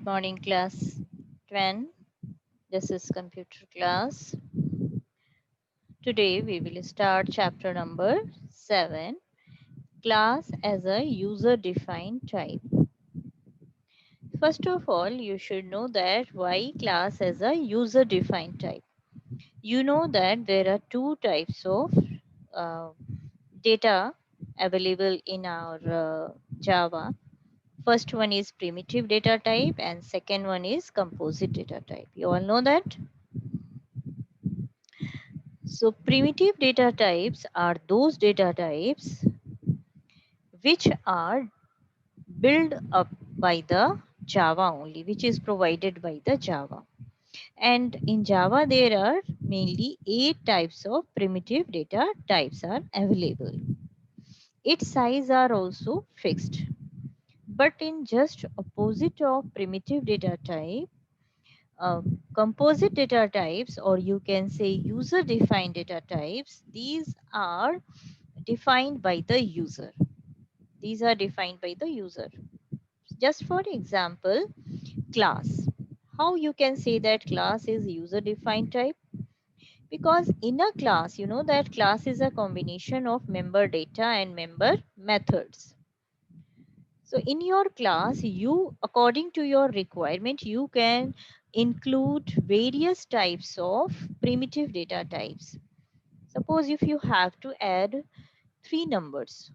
Morning class 10. This is computer class. Today we will start chapter number 7, class as a user defined type. First of all, you should know that why class as a user defined type. You know that there are two types of uh, data available in our Java. First one is primitive data type and second one is composite data type. You all know that? So primitive data types are those data types which are built up by the Java only, which is provided by the Java. And in Java, there are mainly 8 types of primitive data types are available. Its size are also fixed. But in just opposite of primitive data type, composite data types, or you can say user defined data types, these are defined by the user. These are defined by the user. Just for example, class. How you can say that class is user defined type? Because in a class, you know that class is a combination of member data and member methods. So in your class, you, according to your requirement, you can include various types of primitive data types. Suppose if you have to add 3 numbers.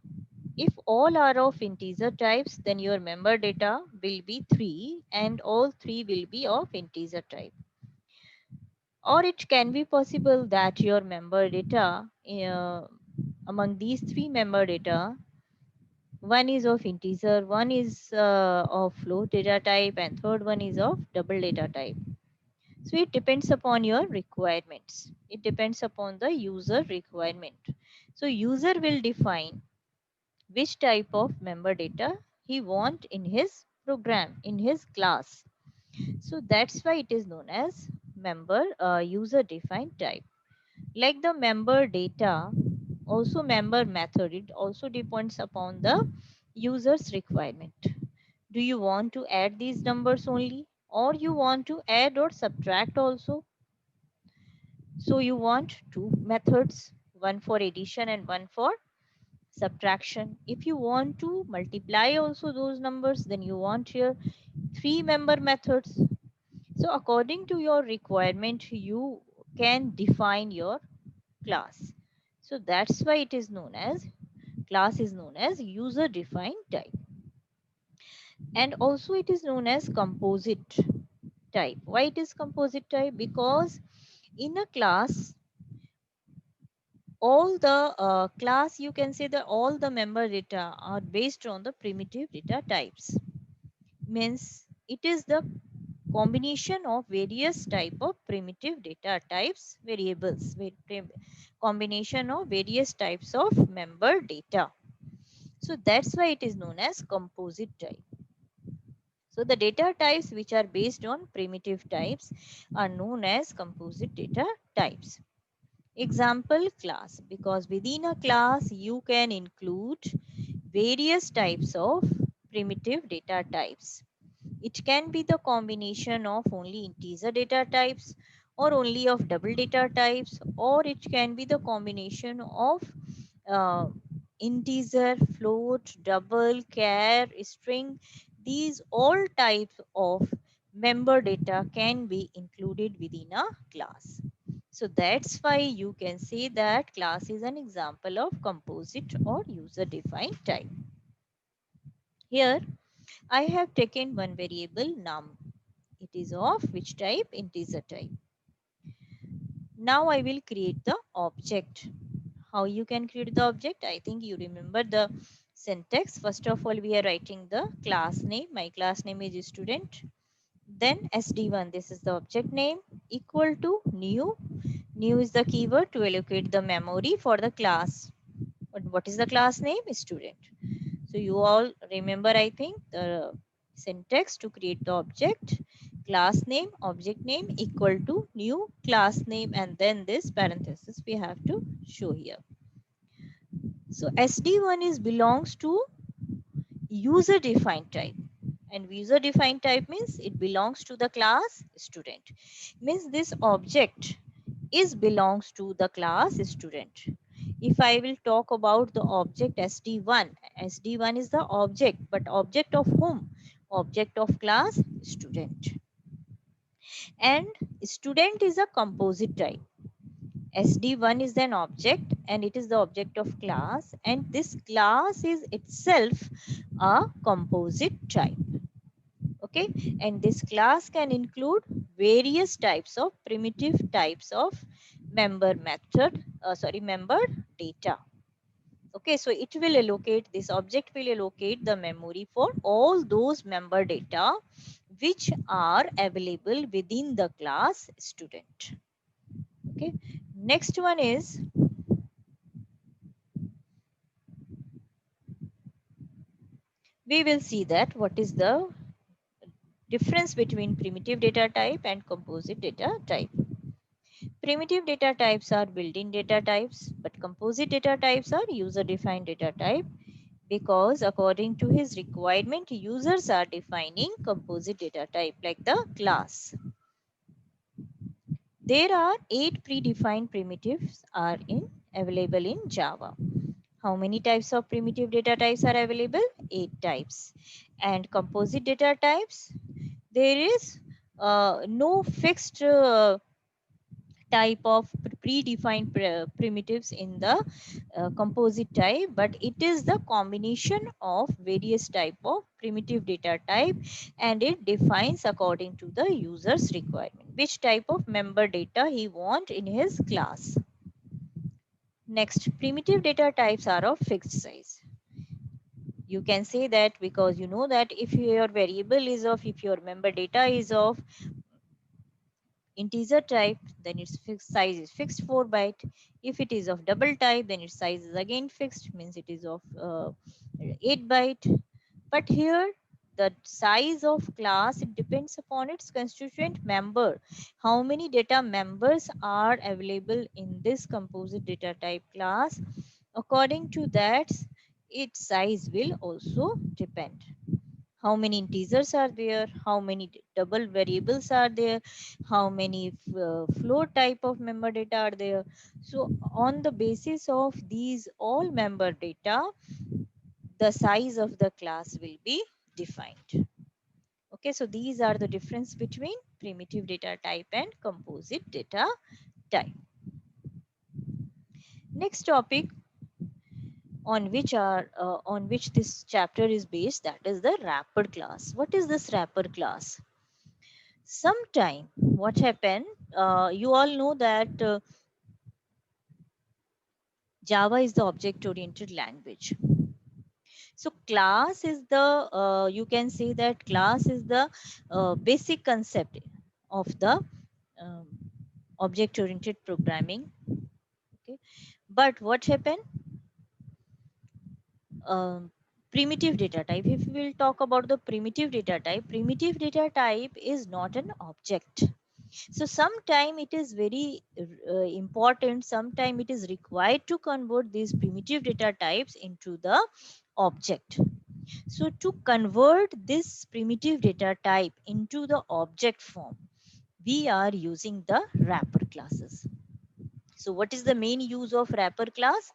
If all are of integer types, then your member data will be 3 and all 3 will be of integer type. Or it can be possible that your member data, among these 3 member data, one is of integer, one is of float data type, and third one is of double data type. So it depends upon your requirements. It depends upon the user requirement. So user will define which type of member data he want in his program, in his class. So that's why it is known as member user defined type. Like the member data, also member method, it also depends upon the user's requirement. Do you want to add these numbers only, or you want to add or subtract also? So you want two methods, one for addition and one for subtraction. If you want to multiply also those numbers, then you want here 3 member methods. So according to your requirement, you can define your class. So that's why it is known as, class is known as user defined type. And also it is known as composite type. Why it is composite type? Because in a class, all the class, you can say that all the member data are based on the primitive data types. Means it is the combination of various type of primitive data types variables, combination of various types of member data. So that's why it is known as composite type. So the data types which are based on primitive types are known as composite data types. Example, class, because within a class you can include various types of primitive data types. It can be the combination of only integer data types or only of double data types, or it can be the combination of uh, integer, float, double, char, string. These all types of member data can be included within a class. So that's why you can say that class is an example of composite or user defined type. Here I have taken one variable num. It is of which type? Integer type. Now I will create the object. How you can create the object? I think you remember the syntax. First of all, we are writing the class name. My class name is student. Then sd1, this is the object name, equal to new. New is the keyword to allocate the memory for the class. But what is the class name? Student. So you all remember, I think, the syntax to create the object. Class name, object name equal to new class name, and then this parenthesis we have to show here. So SD1 is belongs to user defined type, And user defined type means it belongs to the class student. Means this object is belongs to the class student. If I will talk about the object SD1, SD1 is the object, but object of whom? Object of class student. And student is a composite type. SD1 is an object and it is the object of class, and this class is itself a composite type. Okay, and this class can include various types of primitive types of member method, member data. Okay, so it will allocate, this object will allocate the memory for all those member data which are available within the class student. Okay, next one is we will see that what is the difference between primitive data type and composite data type. Primitive data types are built-in data types, but composite data types are user-defined data type, because according to his requirement, users are defining composite data type like the class. There are 8 predefined primitives are available in Java. How many types of primitive data types are available? 8 types. And composite data types, there is no fixed type of predefined primitives in the composite type, but it is the combination of various type of primitive data type, and it defines according to the user's requirement which type of member data he want in his class. Next, primitive data types are of fixed size. You can say that because you know that if your variable is of, if your member data is of integer type, then its fixed size is fixed 4 byte. If it is of double type, then its size is again fixed, means it is of 8 byte. But here the size of class, it depends upon its constituent member. How many data members are available in this composite data type class? According to that, its size will also depend. How many integers are there, how many double variables are there, how many float type of member data are there. So on the basis of these all member data, the size of the class will be defined. Okay, so these are the difference between primitive data type and composite data type. Next topic on which this chapter is based, that is the wrapper class. What is this wrapper class? Sometime what happened, you all know that Java is the object oriented language. So class is the you can say that class is the basic concept of the um, object oriented programming. Okay, but what happened, um, primitive data type, if we will talk about the primitive data type is not an object. So sometime it is very important, sometime it is required to convert these primitive data types into the object. So to convert this primitive data type into the object form, we are using the wrapper classes. So what is the main use of wrapper class?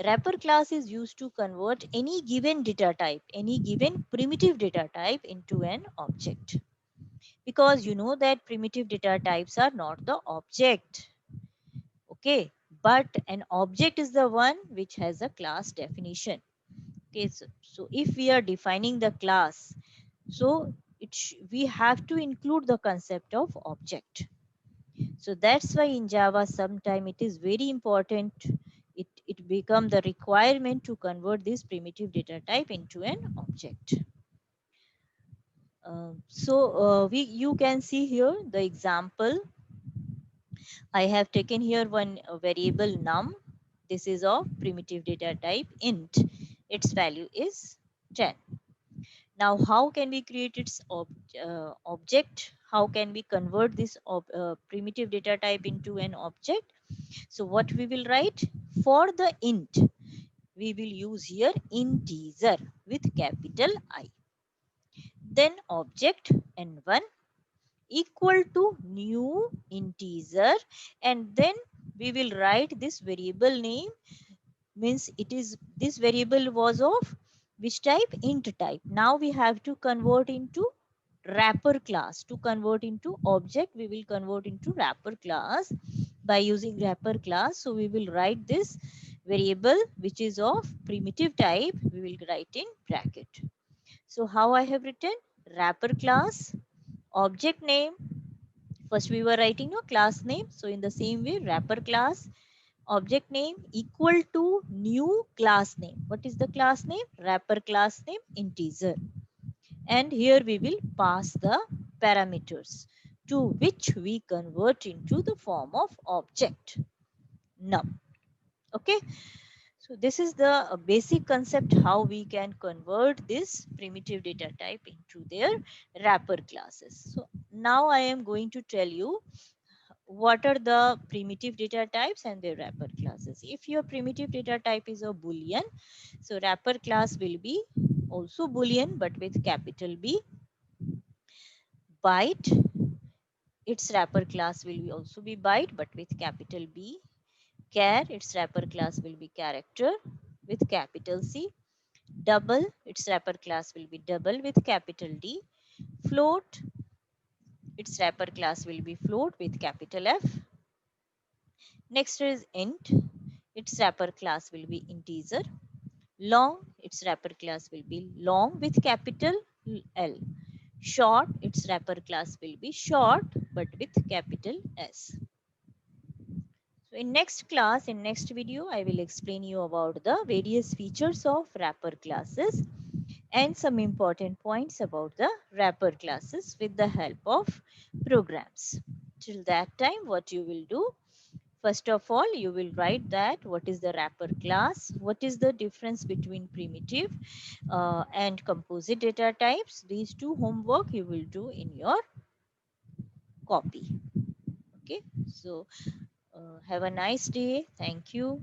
Wrapper class is used to convert any given data type, any given primitive data type into an object. Because you know that primitive data types are not the object. Okay, but an object is the one which has a class definition. Okay, so if we are defining the class, so we have to include the concept of object. So that's why in Java sometime it is very important, it become the requirement to convert this primitive data type into an object. We you can see here the example. I have taken here one variable num. This is of primitive data type int. Its value is 10. Now, how can we create its object? How can we convert this primitive data type into an object? So what we will write? For the int, we will use here integer with capital I. then object n1 equal to new integer, and then we will write this variable name, means it is this variable was of which type, int type. Now we have to convert into wrapper class. To convert into object, we will convert into wrapper class by using wrapper class. So we will write this variable which is of primitive type, we will write in bracket. So how I have written, wrapper class, object name, first we were writing a class name, so in the same way wrapper class, object name equal to new class name. What is the class name? Wrapper class name integer. And here we will pass the parameters to which we convert into the form of object num. Okay. So this is the basic concept how we can convert this primitive data type into their wrapper classes. So now I am going to tell you what are the primitive data types and their wrapper classes. If your primitive data type is a boolean, so wrapper class will be also boolean but with capital B. Byte, its wrapper class will be also be byte but with capital B. Char, its wrapper class will be character with capital C. Double, its wrapper class will be double with capital D. Float, its wrapper class will be float with capital F. Next is int, its wrapper class will be integer. Long, its wrapper class will be long with capital L. Short, its wrapper class will be short but with capital S. So in next class, in next video, I will explain you about the various features of wrapper classes and some important points about the wrapper classes with the help of programs. Till that time, what you will do? First of all, you will write that what is the wrapper class, what is the difference between primitive and composite data types. These two homework you will do in your copy. Okay, so have a nice day. Thank you.